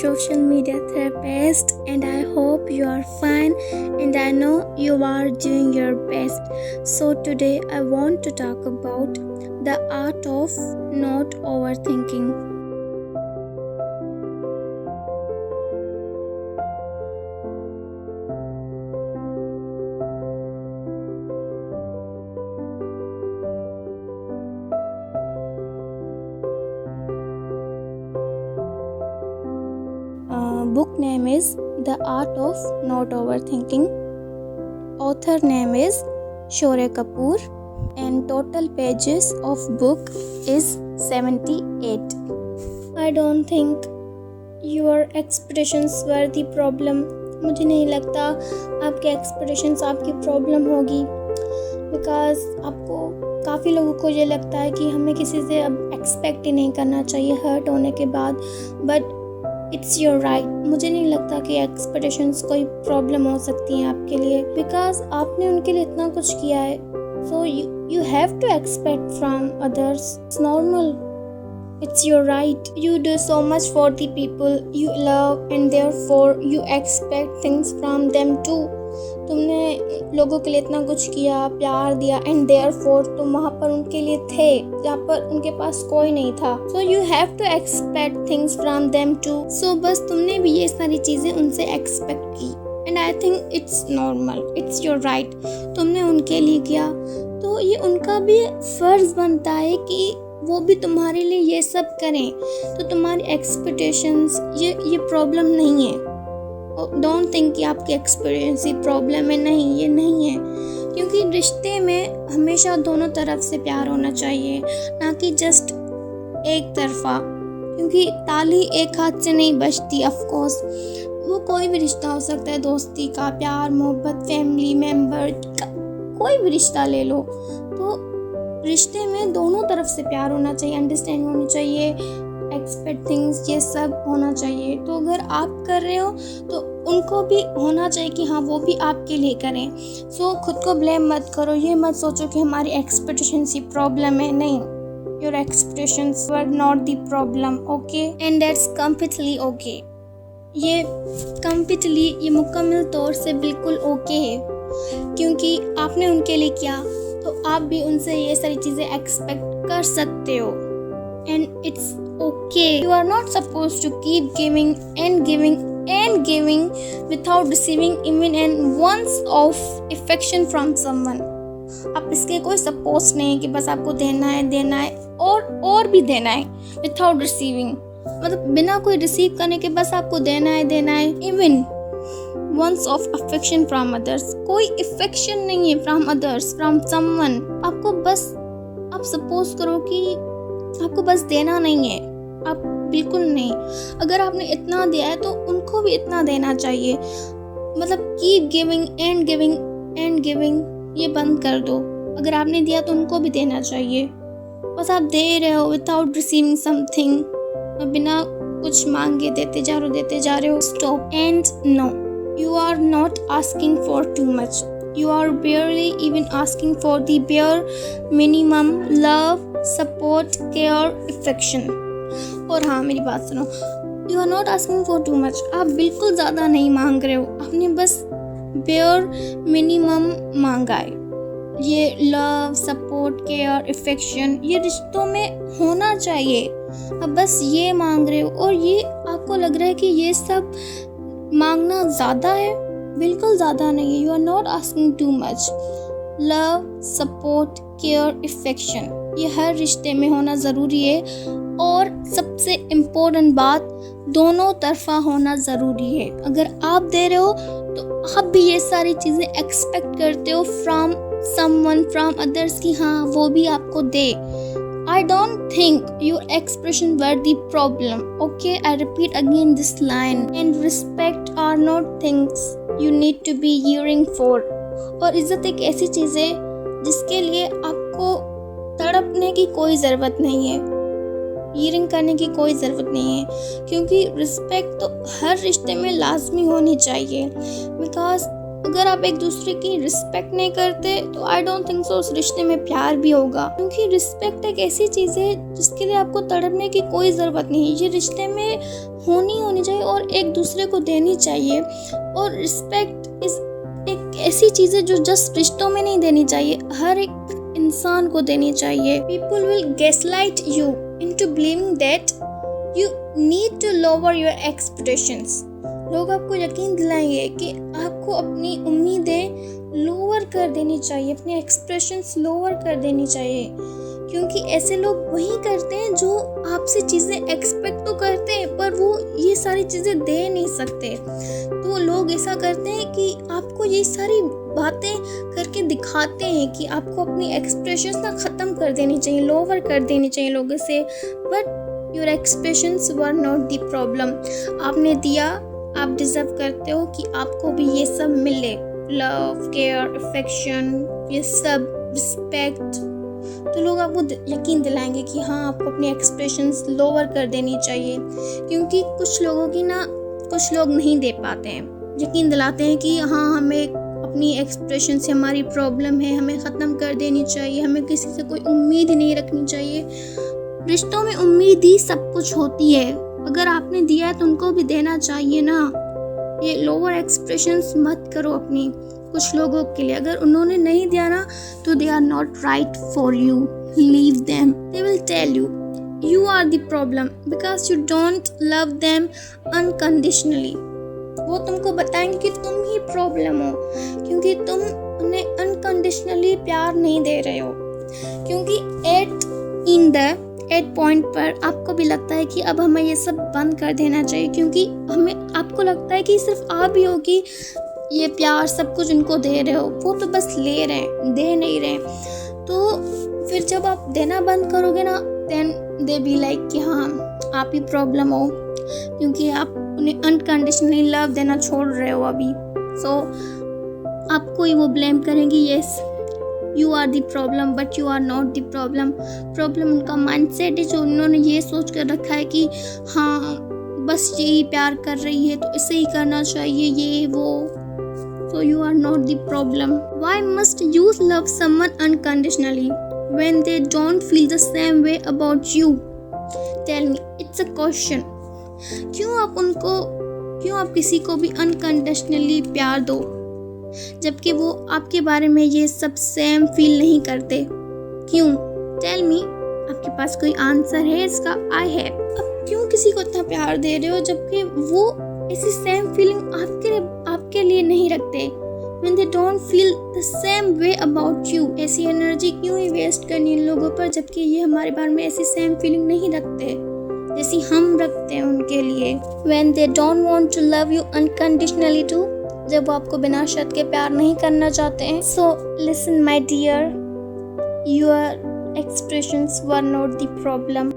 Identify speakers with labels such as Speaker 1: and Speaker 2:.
Speaker 1: social media therapist, and I hope you are fine and I know you are doing your best. So, today I want to talk about the art of not overthinking. Book name is The Art of Not Overthinking. Author name is Shorey Kapoor, and total pages of book is 78. I don't think your expectations were the problem. मुझे नहीं लगता आपके expectations आपकी problem होगी, because आपको काफ़ी लोगों को ये लगता है कि हमें किसी से अब expect ही नहीं करना चाहिए hurt होने के बाद, but इट्स योर राइट. मुझे नहीं लगता कि एक्सपेक्टेशंस कोई प्रॉब्लम हो सकती हैं आपके लिए, बिकॉज आपने उनके लिए इतना कुछ किया है. So you have to expect from others. It's normal. It's your right. You do so much for the people you love and therefore you expect things from them too. तुमने लोगों के लिए इतना कुछ किया, प्यार दिया, एंड देयरफॉर तुम वहाँ पर उनके लिए थे जहाँ पर उनके पास कोई नहीं था. So you have to expect things from them too. So बस तुमने भी ये सारी चीज़ें उनसे एक्सपेक्ट की, and I think it's normal. It's your right. तुमने उनके लिए किया तो ये उनका भी फ़र्ज़ बनता है कि वो भी तुम्हारे लिए ये सब करें. तो तुम्हारी एक्सपेक्टेशंस ये प्रॉब्लम नहीं है. डोंट थिंक कि आपकी एक्सपीरियंस ही प्रॉब्लम है. नहीं, ये नहीं है, क्योंकि रिश्ते में हमेशा दोनों तरफ से प्यार होना चाहिए, ना कि जस्ट एक तरफा. क्योंकि ताली एक हाथ से नहीं बजती. ऑफ कोर्स वो कोई भी रिश्ता हो सकता है, दोस्ती का, प्यार, मोहब्बत, फैमिली मेम्बर, कोई भी रिश्ता ले लो. तो रिश्ते में दोनों तरफ से प्यार होना चाहिए, अंडरस्टैंड होनी चाहिए, एक्सपेक्ट थिंग्स, ये सब होना चाहिए. तो अगर आप कर रहे हो तो उनको भी होना चाहिए कि हाँ वो भी आपके लिए करें. सो खुद को ब्लेम मत करो. ये मत सोचो कि हमारी एक्सपेक्टेशंस ही प्रॉब्लम है. नहीं, your expectations were not the problem. Okay, and that's completely okay. ये मुकम्मल तौर से बिल्कुल ओके है, क्योंकि आपने उनके लिए किया तो आप भी उनसे ये सारी चीज़ें एक्सपेक्ट कर सकते हो. And it's okay. You are not supposed to keep giving and giving and giving without receiving even an ounce of affection from someone. आप इसके कोई सपोज नहीं है कि बस आपको देना है और भी देना है without receiving. मतलब बिना कोई रिसीव करने के बस आपको देना है even ounce of affection from others. कोई affection नहीं है from others, from someone. आपको बस, आप सपोज करो कि आपको बस देना नहीं है. आप बिल्कुल नहीं. अगर आपने इतना दिया है तो उनको भी इतना देना चाहिए. मतलब कीप गिविंग एंड गिविंग ये बंद कर दो. अगर आपने दिया तो उनको भी देना चाहिए. बस आप दे रहे हो विदाउट रिसीविंग समथिंग, बिना कुछ मांगे देते जा रहे हो. Stop. And no, you are not asking for too much. You are barely even asking for the bare minimum love, support, care, affection. और हाँ, मेरी बात सुनो. You are not asking for too much. आप बिल्कुल ज़्यादा नहीं मांग रहे हो. आपने बस bare minimum मांगा है. ये लव, सपोर्ट, केयर, अफेक्शन ये रिश्तों में होना चाहिए. अब बस ये मांग रहे हो और ये आपको लग रहा है कि ये सब मांगना ज़्यादा है. बिल्कुल ज़्यादा नहीं है. You are not asking too much. Love, support, care, affection ये हर रिश्ते में होना ज़रूरी है. और सबसे इम्पोर्टेंट बात, दोनों तरफा होना ज़रूरी है. अगर आप दे रहे हो तो आप भी ये सारी चीज़ें एक्सपेक्ट करते हो फ्रॉम समवन, फ्रॉम अदर्स, कि हाँ वो भी आपको दे. I don't think your expression were the problem. Okay, I repeat again this line. And respect are not things you need to be yearning for. और इज़्ज़त एक ऐसी चीज़ है जिसके लिए आपको तड़पने की कोई ज़रूरत नहीं है, yearning करने की कोई ज़रूरत नहीं है. क्योंकि रिस्पेक्ट तो हर रिश्ते में लाजमी होनी चाहिए. बिकॉज अगर आप एक दूसरे की रिस्पेक्ट नहीं करते तो आई डोंट थिंक सो उस रिश्ते में प्यार भी होगा, क्योंकि रिस्पेक्ट एक ऐसी चीज़ है जिसके लिए आपको तड़पने की कोई ज़रूरत नहीं। ये रिश्ते में होनी चाहिए और एक दूसरे को देनी चाहिए। और रिस्पेक्ट इज एक ऐसी चीज़ है जो जस्ट रिश्तों में नहीं देनी चाहिए, हर एक इंसान को देनी चाहिए। People will gaslight you into believing that you need to lower your expectations. लोग आपको यकीन दिलाएंगे कि आपको अपनी उम्मीदें लोअर कर देनी चाहिए, अपने एक्सप्रेशंस लोअर कर देनी चाहिए, क्योंकि ऐसे लोग वही करते हैं जो आपसे चीज़ें एक्सपेक्ट तो करते हैं पर वो ये सारी चीज़ें दे नहीं सकते। तो लोग ऐसा करते हैं कि आपको ये सारी बातें करके दिखाते हैं कि आपको अपनी एक्सप्रेशंस ना ख़त्म कर देनी चाहिए, लोअर कर देनी चाहिए लोगों से। But your expressions were not the problem. आपने दिया, आप डिज़र्व करते हो कि आपको भी ये सब मिले, लव, केयर, अफेक्शन, ये सब, रिस्पेक्ट। तो लोग आपको यकीन दिलाएंगे कि हाँ, आपको अपनी एक्सप्रेशंस लोअर कर देनी चाहिए, क्योंकि कुछ लोग नहीं दे पाते हैं। यकीन दिलाते हैं कि हाँ, हमें अपनी एक्सप्रेशन से हमारी प्रॉब्लम है, हमें ख़त्म कर देनी चाहिए, हमें किसी से कोई उम्मीद नहीं रखनी चाहिए। रिश्तों में उम्मीद ही सब कुछ होती है। अगर आपने दिया है तो उनको भी देना चाहिए ना। ये लोअर एक्सप्रेशंस मत करो अपनी कुछ लोगों के लिए। अगर उन्होंने नहीं दिया ना तो they are not right for you, leave them. They will tell you you are the problem because you don't love them unconditionally। वो तुमको बताएंगे कि तुम ही प्रॉब्लम हो, क्योंकि तुम उन्हें अनकंडीशनली प्यार नहीं दे रहे हो। क्योंकि एट पॉइंट पर आपको भी लगता है कि अब हमें ये सब बंद कर देना चाहिए, क्योंकि आपको लगता है कि सिर्फ आप ही हो कि ये प्यार सब कुछ उनको दे रहे हो, वो तो बस ले रहे हैं, दे नहीं रहे। तो फिर जब आप देना बंद करोगे ना, देन दे बी लाइक कि हाँ, आप ही प्रॉब्लम हो, क्योंकि आप उन्हें अनकंडीशनली लव देना छोड़ रहे हो अभी। सो आपको ही वो ब्लेम करेंगे, yes you are the problem but you are not the problem. Problem उनका माइंडसेट है, जो उन्होंने ये सोच कर रखा है कि हाँ, बस यही प्यार कर रही है तो इसे ही करना चाहिए, ये वो। So you are not the problem. Why must you love someone unconditionally when they don't feel the same way about you? Tell me, it's a question. क्यों आप किसी को भी अनकंडीशनली प्यार दो जबकि वो आपके बारे में ये सब सेम फील नहीं करते? क्यों? Tell me, आपके पास कोई आंसर है इसका? I have. अब क्यों किसी को इतना प्यार दे रहे हो जबकि वो ऐसी सेम फीलिंग आपके लिए नहीं रखते? When they don't feel the same way about you, ऐसी एनर्जी क्यों ही वेस्ट करनी इन लोगों पर जबकि ये हमारे बारे में ऐसी सेम फीलिंग नहीं रखते जैसी हम रखते हैं उनके लिए। When they don't want to love you unconditionally too, जब वो आपको बिना शर्त के प्यार नहीं करना चाहते हैं। So listen my dear, your expressions were not the problem.